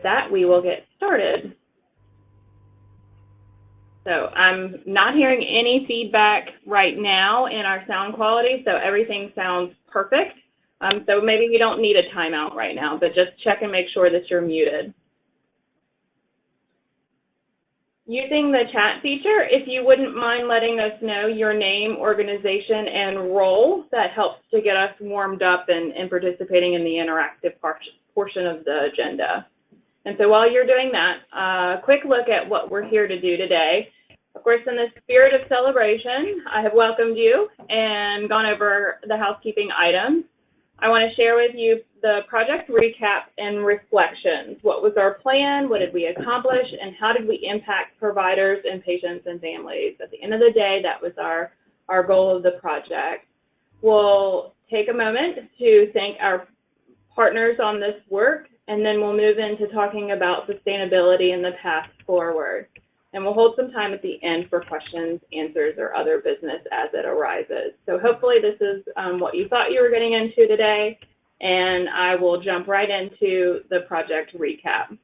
With that, we will get started. So I'm not hearing any feedback right now in our sound quality, so everything sounds perfect. So maybe we don't need a timeout right now, but just check and make sure that you're muted. Using the chat feature, if you wouldn't mind letting us know your name, organization, and role, that helps to get us warmed up and participating in the interactive portion of the agenda. And so while you're doing that, a quick look at what we're here to do today. Of course, in the spirit of celebration, I have welcomed you and gone over the housekeeping items. I want to share with you the project recap and reflections. What was our plan? What did we accomplish? And how did we impact providers and patients and families? At the end of the day, that was our goal of the project. We'll take a moment to thank our partners on this work, and then we'll move into talking about sustainability and the path forward. And we'll hold some time at the end for questions, answers, or other business as it arises. So hopefully this is what you thought you were getting into today, and I will jump right into the project recap.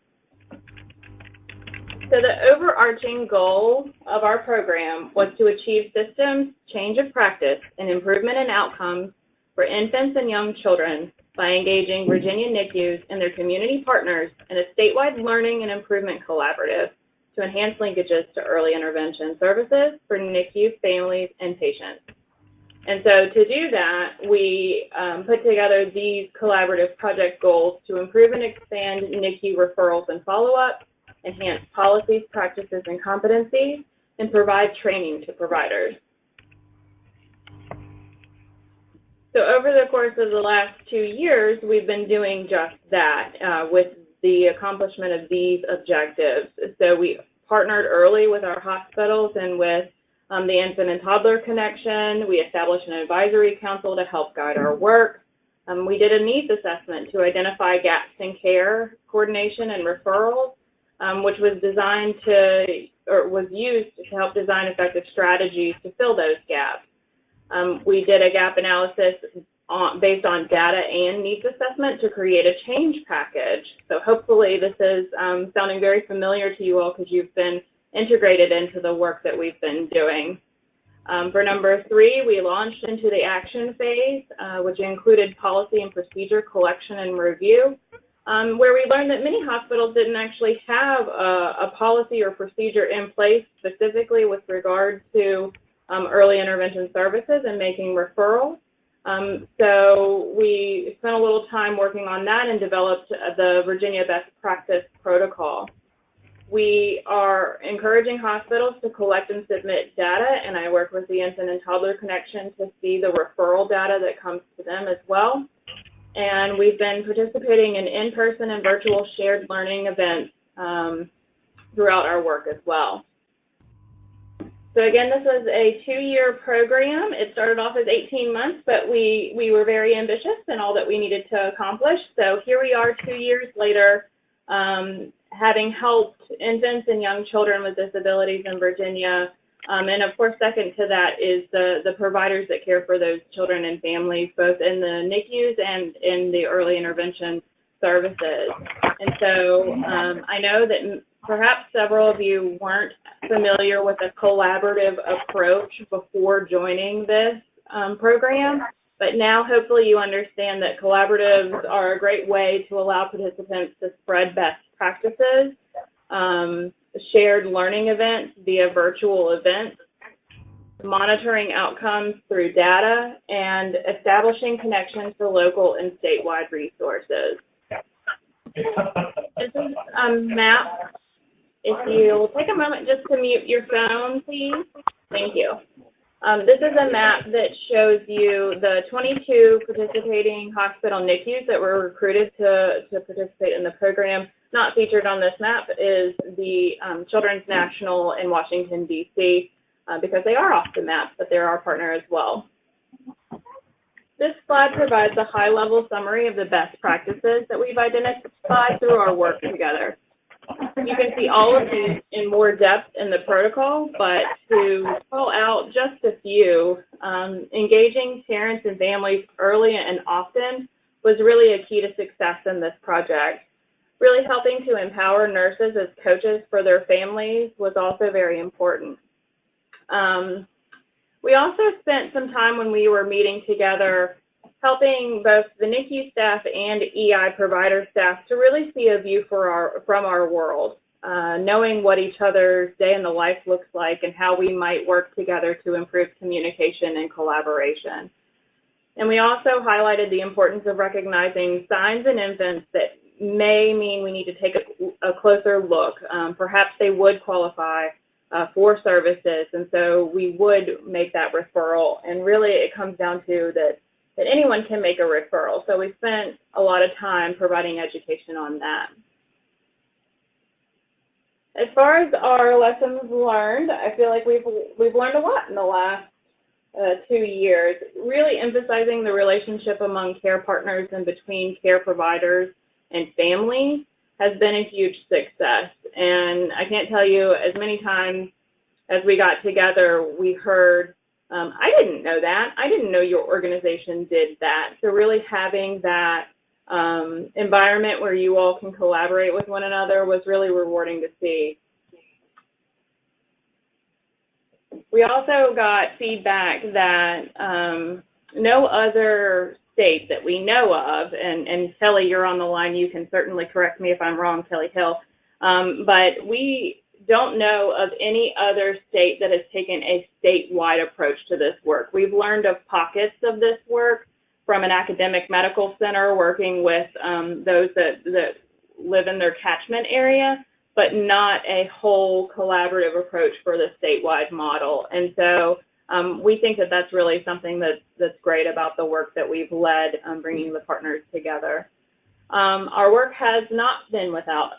So the overarching goal of our program was to achieve systems, change of practice, and improvement in outcomes for infants and young children by engaging Virginia NICUs and their community partners in a statewide learning and improvement collaborative to enhance linkages to early intervention services for NICU families and patients. And so to do that, we put together these collaborative project goals to improve and expand NICU referrals and follow-up, enhance policies, practices, and competencies, and provide training to providers. So over the course of the last 2 years, we've been doing just that with the accomplishment of these objectives. So we partnered early with our hospitals and with the Infant and Toddler Connection. We established an advisory council to help guide our work. We did a needs assessment to identify gaps in care, coordination, and referrals, which was designed was used to help design effective strategies to fill those gaps. We did a gap analysis based on data and needs assessment to create a change package. So hopefully this is sounding very familiar to you all because you've been integrated into the work that we've been doing. For number 3, we launched into the action phase, which included policy and procedure collection and review, where we learned that many hospitals didn't actually have a policy or procedure in place specifically with regard to early intervention services and making referrals. So we spent a little time working on that and developed the Virginia Best Practice Protocol. We are encouraging hospitals to collect and submit data, and I work with the Infant and Toddler Connection to see the referral data that comes to them as well. And we've been participating in in-person and virtual shared learning events throughout our work as well. So again, this was a 2-year program. It started off as 18 months, but we were very ambitious in all that we needed to accomplish. So here we are 2 years later, having helped infants and young children with disabilities in Virginia. And of course, second to that is the providers that care for those children and families, both in the NICUs and in the early intervention services. And so I know that perhaps several of you weren't familiar with a collaborative approach before joining this program, but now hopefully you understand that collaboratives are a great way to allow participants to spread best practices, shared learning events via virtual events, monitoring outcomes through data, and establishing connections to local and statewide resources. This is a map. If you'll take a moment just to mute your phone, please. Thank you. This is a map that shows you the 22 participating hospital NICUs that were recruited to participate in the program. Not featured on this map is the Children's National in Washington, D.C., because they are off the map, but they're our partner as well. This slide provides a high-level summary of the best practices that we've identified through our work together. You can see all of these in more depth in the protocol, but to call out just a few, engaging parents and families early and often was really a key to success in this project. Really helping to empower nurses as coaches for their families was also very important. We also spent some time when we were meeting together helping both the NICU staff and EI provider staff to really see a view from our world, knowing what each other's day in the life looks like and how we might work together to improve communication and collaboration. And we also highlighted the importance of recognizing signs in infants that may mean we need to take a closer look. Perhaps they would qualify for services, and so we would make that referral. And really it comes down to that anyone can make a referral. So we spent a lot of time providing education on that. As far as our lessons learned, I feel like we've learned a lot in the last 2 years, really emphasizing the relationship among care partners and between care providers and families has been a huge success. And I can't tell you as many times as we got together, we heard, I didn't know that. I didn't know your organization did that. So really having that environment where you all can collaborate with one another was really rewarding to see. We also got feedback that no other state that we know of, and Kelly, you're on the line, you can certainly correct me if I'm wrong, Kelly Hill, but we don't know of any other state that has taken a statewide approach to this work. We've learned of pockets of this work from an academic medical center working with those that live in their catchment area, but not a whole collaborative approach for the statewide model. And so we think that that's really something that's great about the work that we've led, bringing the partners together. Our work has not been without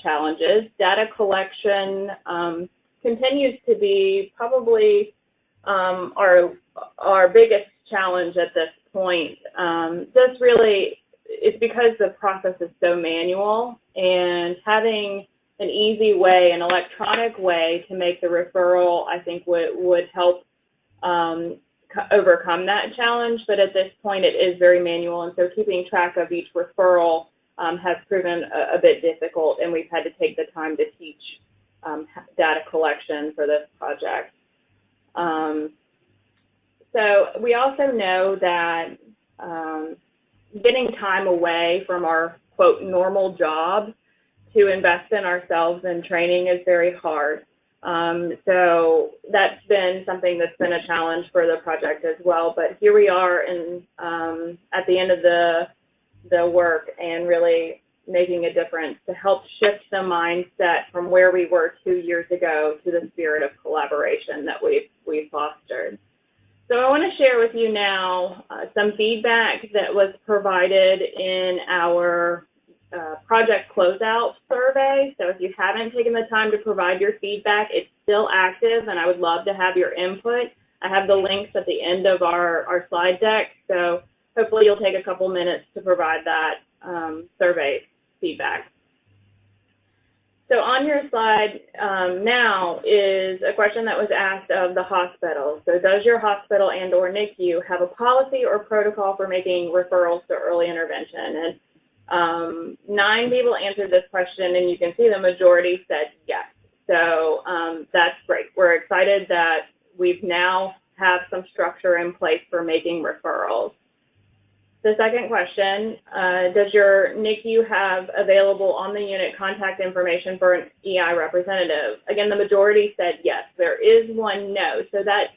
challenges. Data collection continues to be probably our biggest challenge at this point. This really is because the process is so manual, and having an easy way, an electronic way to make the referral, I think would help overcome that challenge. But at this point, it is very manual, and so keeping track of each referral has proven a bit difficult, and we've had to take the time to teach data collection for this project. So we also know that getting time away from our, quote, normal job to invest in ourselves and training is very hard. So that's been something that's been a challenge for the project as well. But here we are at the end of the work and really making a difference to help shift the mindset from where we were 2 years ago to the spirit of collaboration that we've fostered. So I want to share with you now some feedback that was provided in our project closeout survey. So if you haven't taken the time to provide your feedback, it's still active, and I would love to have your input. I have the links at the end of our slide deck, so hopefully you'll take a couple minutes to provide that survey feedback. So on your slide now is a question that was asked of the hospital. So does your hospital and or NICU have a policy or protocol for making referrals to early intervention? And 9 people answered this question, and you can see the majority said yes. So that's great. We're excited that we've now have some structure in place for making referrals. The second question, does your NICU have available on the unit contact information for an EI representative? Again, the majority said yes. There is one no. So that,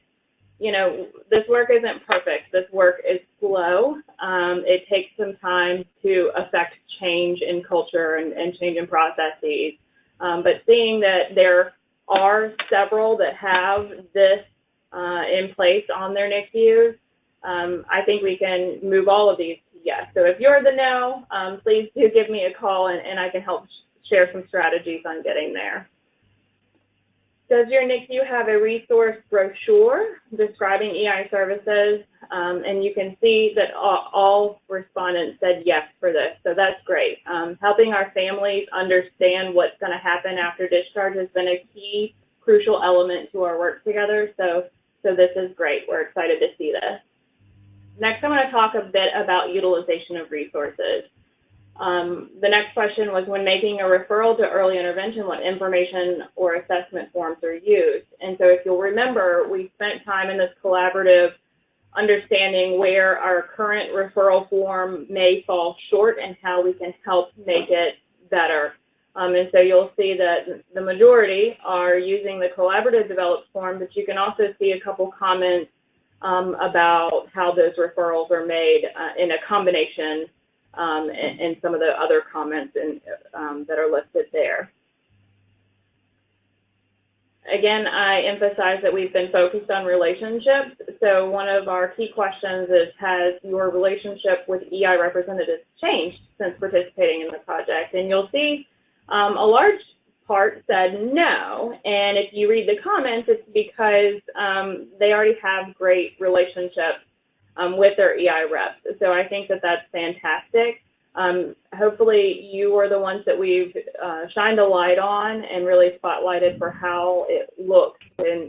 you know, this work isn't perfect. This work is slow. It takes some time to affect change in culture and change in processes. But seeing that there are several that have this in place on their NICUs, I think we can move all of these to yes. So if you're the no, please do give me a call, and I can help share some strategies on getting there. Does your NICU have a resource brochure describing EI services? And you can see that all respondents said yes for this, so that's great. Helping our families understand what's going to happen after discharge has been a key, crucial element to our work together, so this is great. We're excited to see this. Next, I want to talk a bit about utilization of resources. The next question was, when making a referral to early intervention, what information or assessment forms are used? And so if you'll remember, we spent time in this collaborative understanding where our current referral form may fall short and how we can help make it better. And so you'll see that the majority are using the collaborative developed form, but you can also see a couple comments about how those referrals are made in a combination and some of the other comments that are listed there. Again, I emphasize that we've been focused on relationships. So one of our key questions is, has your relationship with EI representatives changed since participating in the project? And you'll see a large part said no. And if you read the comments, it's because they already have great relationships with their EI reps. So I think that that's fantastic. Hopefully you are the ones that we've shined a light on and really spotlighted for how it looks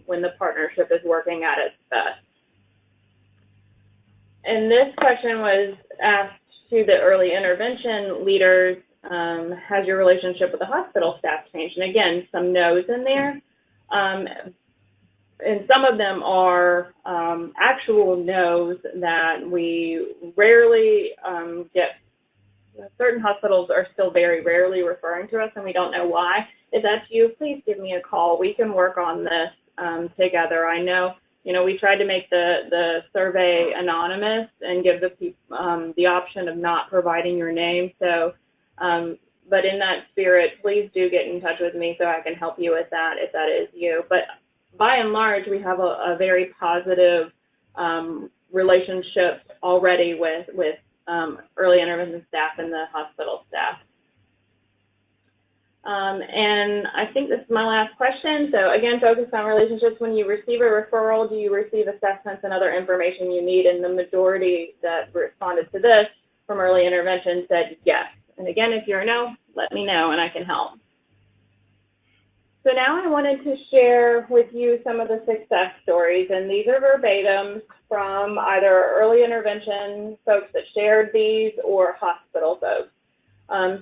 when the partnership is working at its best. And this question was asked to the early intervention leaders, has your relationship with the hospital staff changed? And again, some no's in there. And some of them are actual no's that we rarely get. Certain hospitals are still very rarely referring to us, and we don't know why. If that's you, please give me a call. We can work on this together. I know, we tried to make the survey anonymous and give the option of not providing your name. So, but in that spirit, please do get in touch with me so I can help you with that if that is you. But by and large, we have a very positive relationship already with early intervention staff and the hospital staff. And I think this is my last question. So again, focus on relationships. When you receive a referral, do you receive assessments and other information you need? And the majority that responded to this from early intervention said yes. And again, if you're a no, let me know and I can help. So now I wanted to share with you some of the success stories, and these are verbatims from either early intervention folks that shared these or hospital folks.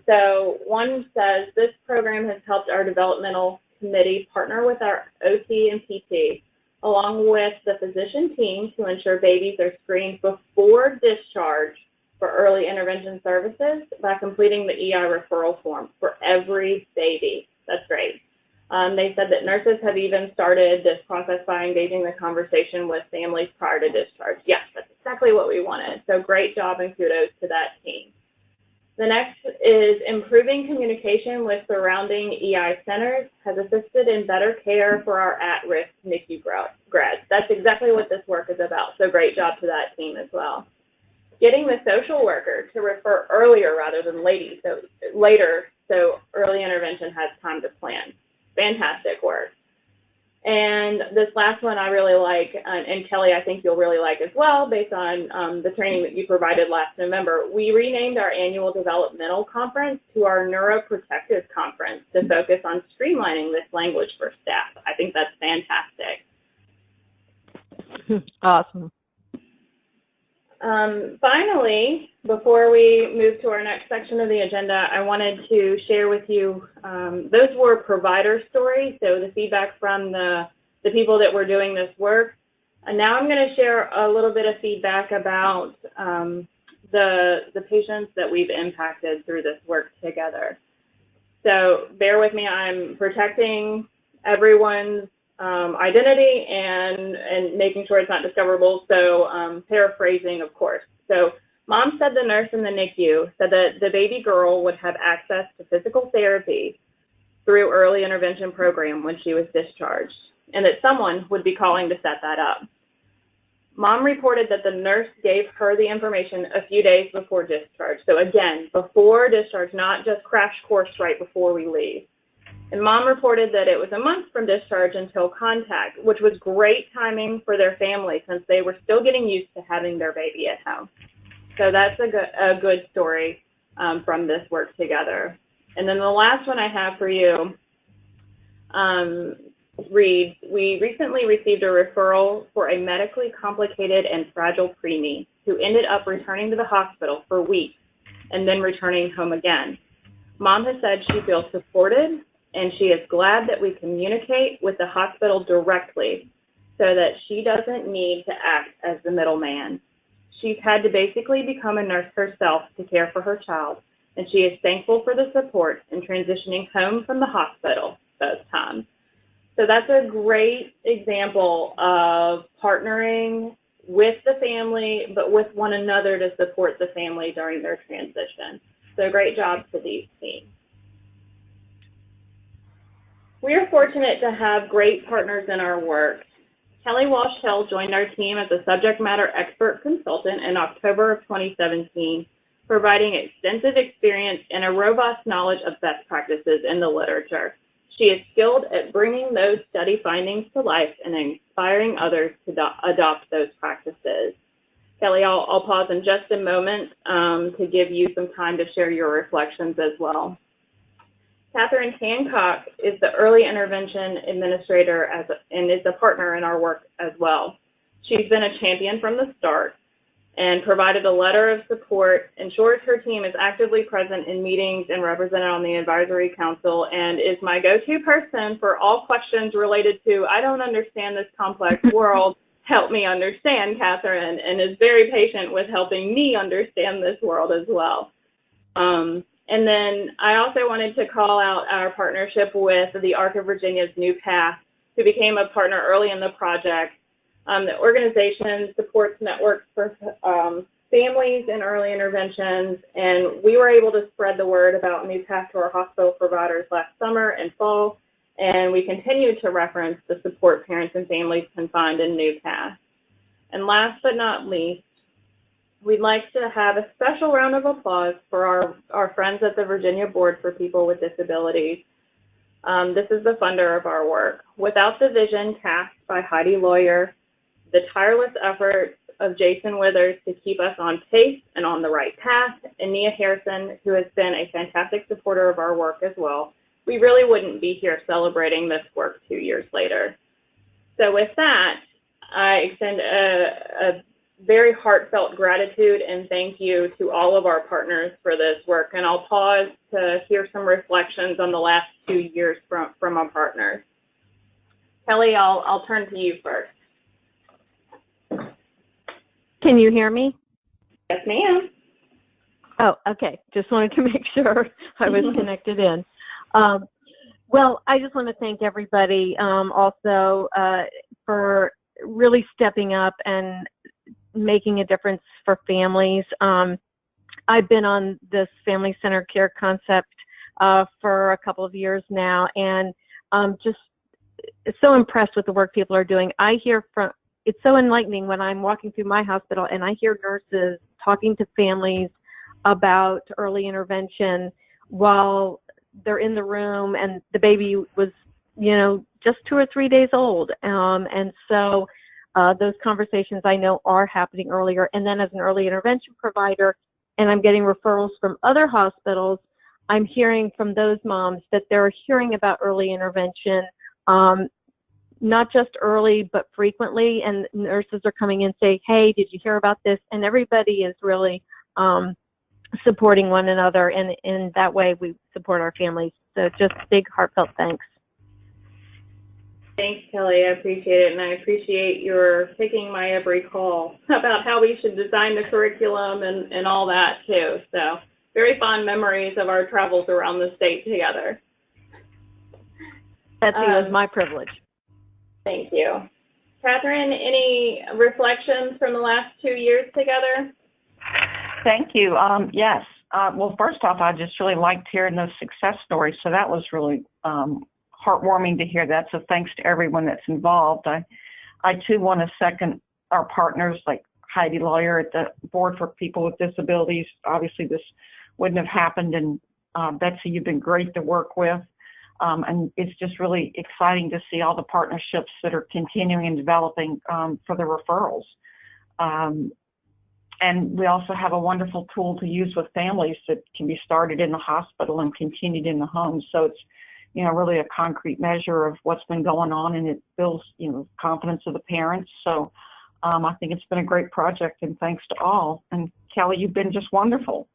So one says, this program has helped our developmental committee partner with our OT and PT, along with the physician team, to ensure babies are screened before discharge for early intervention services by completing the EI referral form for every baby. That's great. They said that nurses have even started this process by engaging the conversation with families prior to discharge. Yes, that's exactly what we wanted. So great job and kudos to that team. The next is improving communication with surrounding EI centers has assisted in better care for our at-risk NICU grads. That's exactly what this work is about. So great job to that team as well. Getting the social worker to refer earlier rather than later, so early intervention has time to plan. Fantastic work. And this last one I really like, and Kelly, I think you'll really like as well, based on the training that you provided last November. We renamed our annual developmental conference to our neuroprotective conference to focus on streamlining this language for staff. I think that's fantastic. Awesome. Finally, before we move to our next section of the agenda, I wanted to share with you, those were provider stories, so the feedback from the people that were doing this work. And now I'm going to share a little bit of feedback about the patients that we've impacted through this work together. So bear with me, I'm protecting everyone's identity and making sure it's not discoverable, so paraphrasing, of course. So mom said the nurse in the NICU said that the baby girl would have access to physical therapy through early intervention program when she was discharged, and that someone would be calling to set that up. Mom reported that the nurse gave her the information a few days before discharge. So again, before discharge, not just crash course right before we leave. And mom reported that it was a month from discharge until contact, which was great timing for their family since they were still getting used to having their baby at home. So that's a good story from this work together. And then the last one I have for you reads, we recently received a referral for a medically complicated and fragile preemie who ended up returning to the hospital for weeks and then returning home again. Mom has said she feels supported, and she is glad that we communicate with the hospital directly so that she doesn't need to act as the middleman. She's had to basically become a nurse herself to care for her child, and she is thankful for the support in transitioning home from the hospital both times. So that's a great example of partnering with the family, but with one another to support the family during their transition. So great job to these teams. We are fortunate to have great partners in our work. Kelly Walsh-Hill joined our team as a subject matter expert consultant in October of 2017, providing extensive experience and a robust knowledge of best practices in the literature. She is skilled at bringing those study findings to life and inspiring others to adopt those practices. Kelly, I'll pause in just a moment to give you some time to share your reflections as well. Catherine Hancock is the early intervention administrator and is a partner in our work as well. She's been a champion from the start and provided a letter of support, ensures her team is actively present in meetings and represented on the advisory council, and is my go-to person for all questions related to, I don't understand this complex world, help me understand, Catherine, and is very patient with helping me understand this world as well. And then I also wanted to call out our partnership with the ARC of Virginia's New Path, who became a partner early in the project. The organization supports networks for families in early interventions, and we were able to spread the word about New Path to our hospital providers last summer and fall, and we continue to reference the support parents and families can find in New Path. And last but not least, we'd like to have a special round of applause for our friends at the Virginia Board for People with Disabilities. This is the funder of our work. Without the vision cast by Heidi Lawyer, the tireless efforts of Jason Withers to keep us on pace and on the right path, and Nia Harrison, who has been a fantastic supporter of our work as well, we really wouldn't be here celebrating this work 2 years later. So with that, I extend a very heartfelt gratitude and thank you to all of our partners for this work. And I'll pause to hear some reflections on the last 2 years from our partners. Kelly, I'll turn to you first. Can you hear me? Yes, ma'am. Oh, okay. Just wanted to make sure I was connected in. Well, I just want to thank everybody also for really stepping up and making a difference for families. I've been on this family-centered care concept for a couple of years now, and just so impressed with the work people are doing. It's so enlightening when I'm walking through my hospital and I hear nurses talking to families about early intervention while they're in the room and the baby was, just 2 or 3 days old. And so those conversations I know are happening earlier. And then as an early intervention provider, and I'm getting referrals from other hospitals, I'm hearing from those moms that they're hearing about early intervention, not just early, but frequently. And nurses are coming in saying, hey, did you hear about this? And everybody is really supporting one another. And in that way, we support our families. So just big heartfelt thanks. Thanks, Kelly. I appreciate it, and I appreciate your taking my every call about how we should design the curriculum and all that, too. So very fond memories of our travels around the state together. That was my privilege. Thank you. Catherine, any reflections from the last 2 years together? Thank you. Yes. Well, first off, I just really liked hearing those success stories. So that was really heartwarming to hear that. So thanks to everyone that's involved. I too want to second our partners like Heidi Lawyer at the Board for People with Disabilities. Obviously, this wouldn't have happened. And Betsy, you've been great to work with. And it's just really exciting to see all the partnerships that are continuing and developing for the referrals. And we also have a wonderful tool to use with families that can be started in the hospital and continued in the home. So it's, really a concrete measure of what's been going on, and it builds, confidence of the parents. So I think it's been a great project, and thanks to all. And Kelly, you've been just wonderful.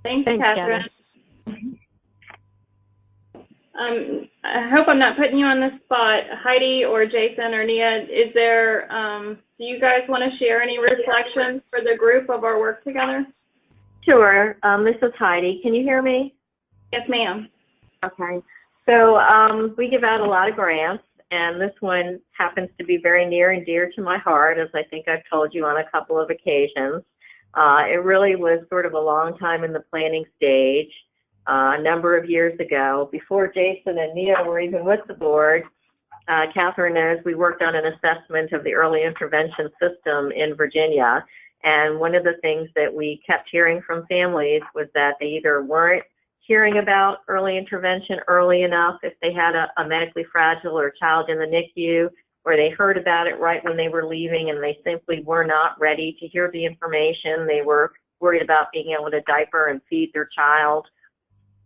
Thanks, Thanks, Catherine. I hope I'm not putting you on the spot. Heidi or Jason or Nia, is there, do you guys want to share any reflections for the group of our work together? Sure. This is Heidi. Can you hear me? Yes, ma'am. Okay. So we give out a lot of grants, and this one happens to be very near and dear to my heart, as I think I've told you on a couple of occasions. It really was sort of a long time in the planning stage. A number of years ago, before Jason and Nia were even with the board, Catherine knows we worked on an assessment of the early intervention system in Virginia. And one of the things that we kept hearing from families was that they either weren't hearing about early intervention early enough if they had a medically fragile or child in the NICU, or they heard about it right when they were leaving and they simply were not ready to hear the information. They were worried about being able to diaper and feed their child.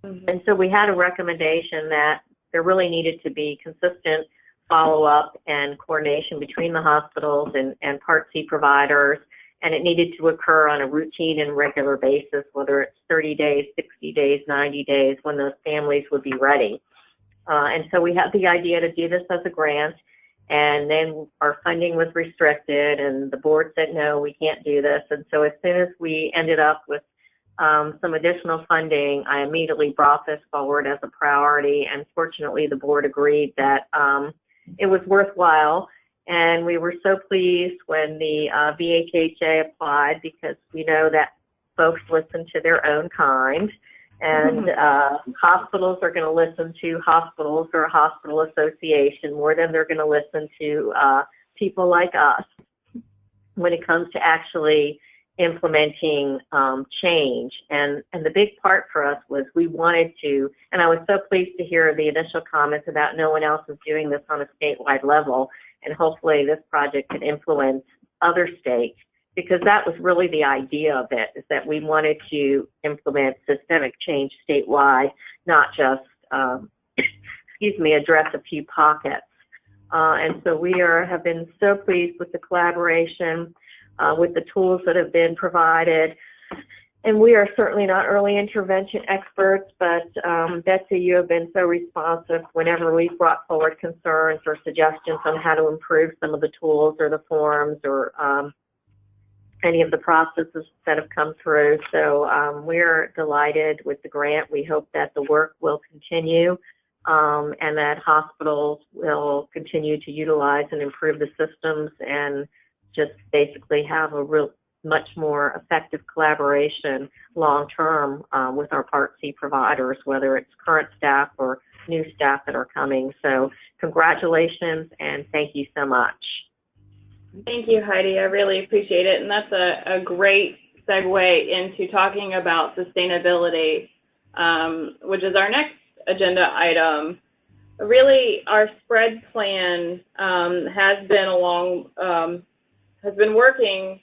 And so we had a recommendation that there really needed to be consistent follow-up and coordination between the hospitals and Part C providers, and it needed to occur on a routine and regular basis, whether it's 30 days, 60 days, 90 days, when those families would be ready. And so we had the idea to do this as a grant, and then our funding was restricted, and the board said, no, we can't do this. And so as soon as we ended up with some additional funding, I immediately brought this forward as a priority, and fortunately the board agreed that it was worthwhile, and we were so pleased when the VHHA applied, because we know that folks listen to their own kind, and hospitals are going to listen to hospitals or a hospital association more than they're going to listen to people like us when it comes to actually implementing change. And the big part for us was we wanted to, and I was so pleased to hear the initial comments about no one else is doing this on a statewide level, and hopefully this project can influence other states, because that was really the idea of it, is that we wanted to implement systemic change statewide, not just, address a few pockets. And so we have been so pleased with the collaboration, with the tools that have been provided. And we are certainly not early intervention experts, but Betsy, you have been so responsive whenever we've brought forward concerns or suggestions on how to improve some of the tools or the forms or any of the processes that have come through. So we're delighted with the grant. We hope that the work will continue and that hospitals will continue to utilize and improve the systems and just basically have a much more effective collaboration long-term with our Part C providers, whether it's current staff or new staff that are coming. So congratulations and thank you so much. Thank you, Heidi. I really appreciate it. And that's a great segue into talking about sustainability, which is our next agenda item. Really, our spread plan has been working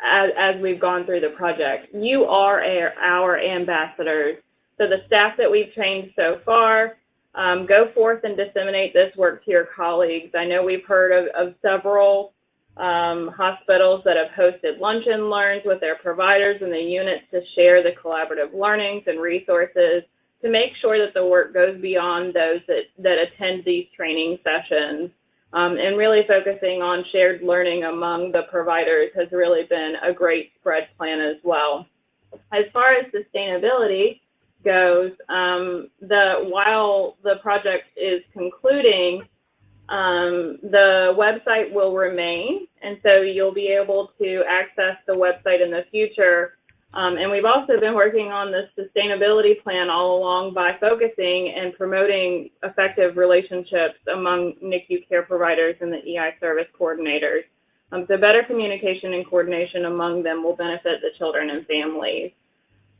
as we've gone through the project. You are our ambassadors. So the staff that we've trained so far, go forth and disseminate this work to your colleagues. I know we've heard of several hospitals that have hosted lunch and learns with their providers and the units to share the collaborative learnings and resources to make sure that the work goes beyond those that attend these training sessions. And really focusing on shared learning among the providers has really been a great spread plan as well. As far as sustainability goes, while the project is concluding, the website will remain, and so you'll be able to access the website in the future. And we've also been working on the sustainability plan all along by focusing and promoting effective relationships among NICU care providers and the EI service coordinators. So better communication and coordination among them will benefit the children and families.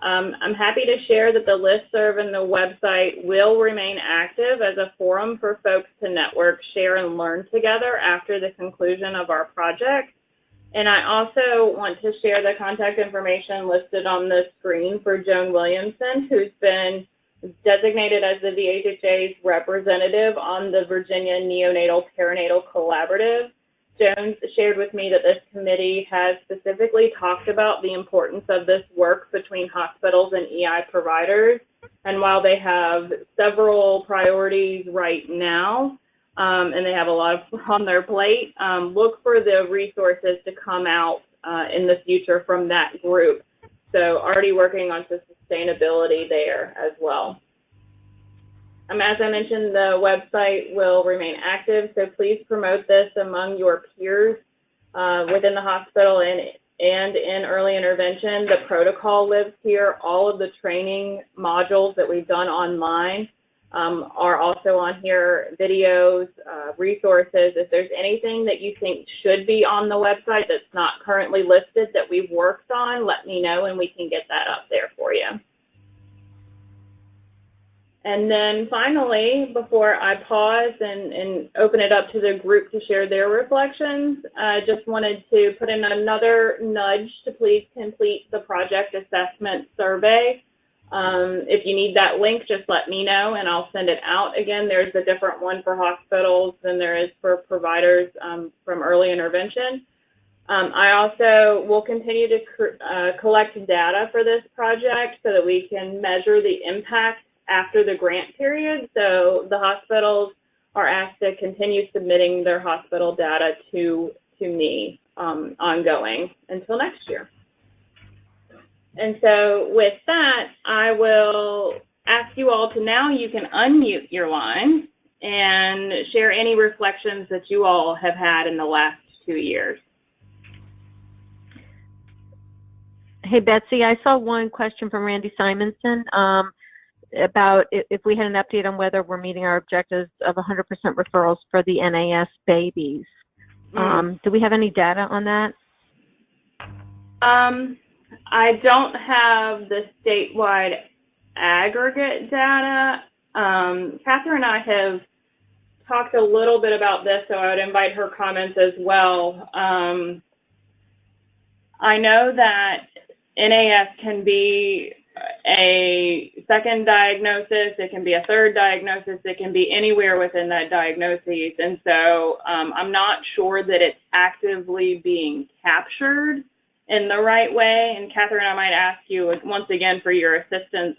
I'm happy to share that the listserv and the website will remain active as a forum for folks to network, share, and learn together after the conclusion of our project. And I also want to share the contact information listed on the screen for Joan Williamson, who's been designated as the VHHA's representative on the Virginia Neonatal Perinatal Collaborative Jones shared with me that this committee has specifically talked about the importance of this work between hospitals and EI providers. And while they have several priorities right now, and they have a lot on their plate, look for the resources to come out in the future from that group. So already working on sustainability there as well. As I mentioned, the website will remain active, so please promote this among your peers within the hospital and in early intervention. The protocol lives here. All of the training modules that we've done online are also on here, videos, resources. If there's anything that you think should be on the website that's not currently listed that we've worked on, let me know and we can get that up there for you. And then finally, before I pause and open it up to the group to share their reflections, I just wanted to put in another nudge to please complete the project assessment survey. If you need that link, just let me know and I'll send it out. Again, there's a different one for hospitals than there is for providers from early intervention. I also will continue to collect data for this project so that we can measure the impact after the grant period. So the hospitals are asked to continue submitting their hospital data to me ongoing until next year. And so with that, I will ask you all to now, you can unmute your line and share any reflections that you all have had in the last 2 years. Hey, Betsy, I saw one question from Randy Simonson about if we had an update on whether we're meeting our objectives of 100% referrals for the NAS babies. Do we have any data on that? I don't have the statewide aggregate data. Catherine and I have talked a little bit about this, so I would invite her comments as well. I know that NAS can be a second diagnosis, it can be a third diagnosis, it can be anywhere within that diagnosis. And so I'm not sure that it's actively being captured in the right way. And Catherine, I might ask you once again for your assistance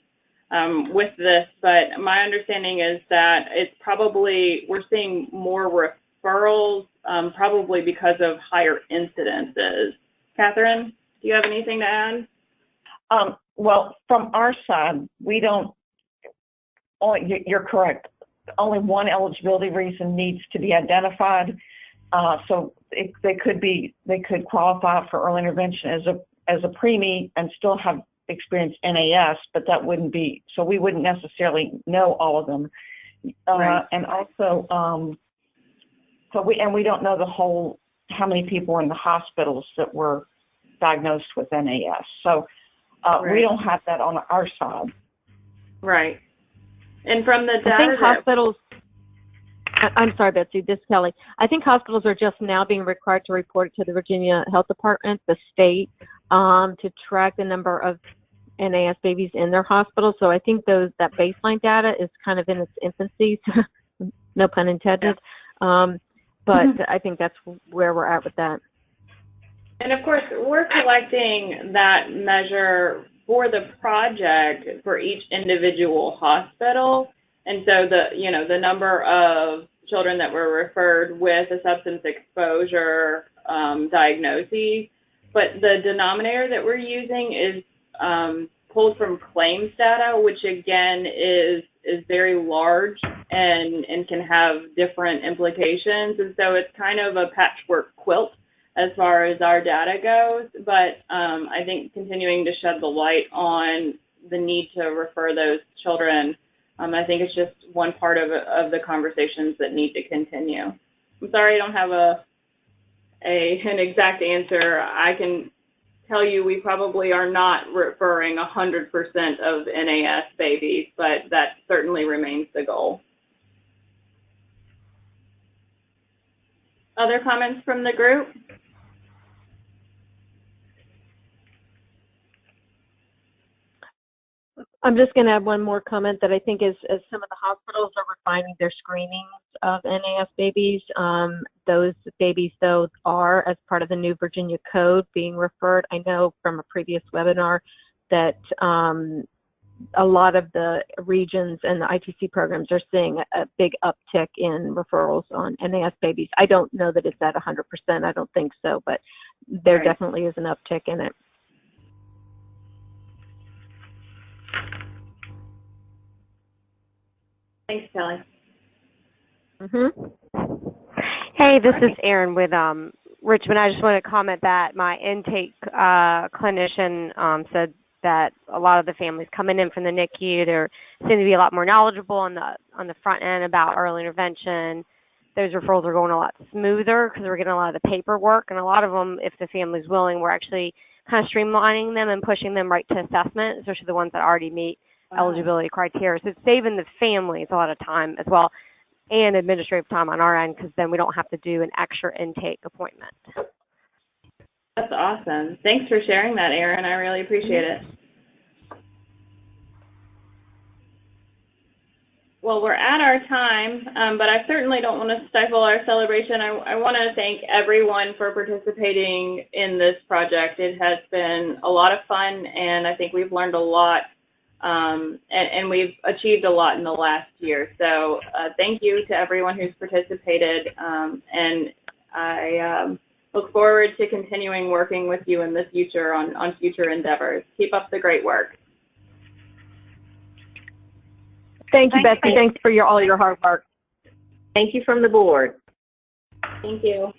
with this, but my understanding is that it's probably, we're seeing more referrals probably because of higher incidences. Catherine, do you have anything to add? Well, from our side, we don't, you're correct, only one eligibility reason needs to be identified. So they could qualify for early intervention as a preemie and still have experienced NAS, but that wouldn't be, so we wouldn't necessarily know all of them. Right. And also, we don't know how many people were in the hospitals that were diagnosed with NAS. So Right. We don't have that on our side. Right. And from the data, I think hospitals, I'm sorry, Betsy, this is Kelly. I think hospitals are just now being required to report it to the Virginia Health Department, the state, to track the number of NAS babies in their hospitals. So I think that baseline data is kind of in its infancy, no pun intended. Yeah. But I think that's where we're at with that. And of course, we're collecting that measure for the project for each individual hospital. And so the number of children that were referred with a substance exposure diagnosis, but the denominator that we're using is pulled from claims data, which again is very large and can have different implications. And so it's kind of a patchwork quilt as far as our data goes, but I think continuing to shed the light on the need to refer those children, I think it's just one part of the conversations that need to continue. I'm sorry I don't have an exact answer. I can tell you we probably are not referring 100% of NAS babies, but that certainly remains the goal. Other comments from the group? I'm just going to add one more comment that I think as some of the hospitals are refining their screenings of NAS babies. Those babies, though, are, as part of the new Virginia Code, being referred. I know from a previous webinar that a lot of the regions and the ITC programs are seeing a big uptick in referrals on NAS babies. I don't know that it's at 100%. I don't think so, but there definitely is an uptick in it. Thanks, Kelly. Hey, this is Erin with Richmond. I just want to comment that my intake clinician said that a lot of the families coming in from the NICU, they seem to be a lot more knowledgeable on the front end about early intervention. Those referrals are going a lot smoother because we're getting a lot of the paperwork, and a lot of them, if the family's willing, we're actually kind of streamlining them and pushing them right to assessment, especially the ones that already meet eligibility criteria. So it's saving the families a lot of time as well, and administrative time on our end, because then we don't have to do an extra intake appointment. That's awesome. Thanks for sharing that, Erin. I really appreciate it. Well, we're at our time, but I certainly don't want to stifle our celebration. I want to thank everyone for participating in this project. It has been a lot of fun, and I think we've learned a lot, and we've achieved a lot in the last year. So thank you to everyone who's participated, and I look forward to continuing working with you in the future on future endeavors. Keep up the great work. Thank you, Betsy. Thanks for all your hard work. Thank you from the board. Thank you.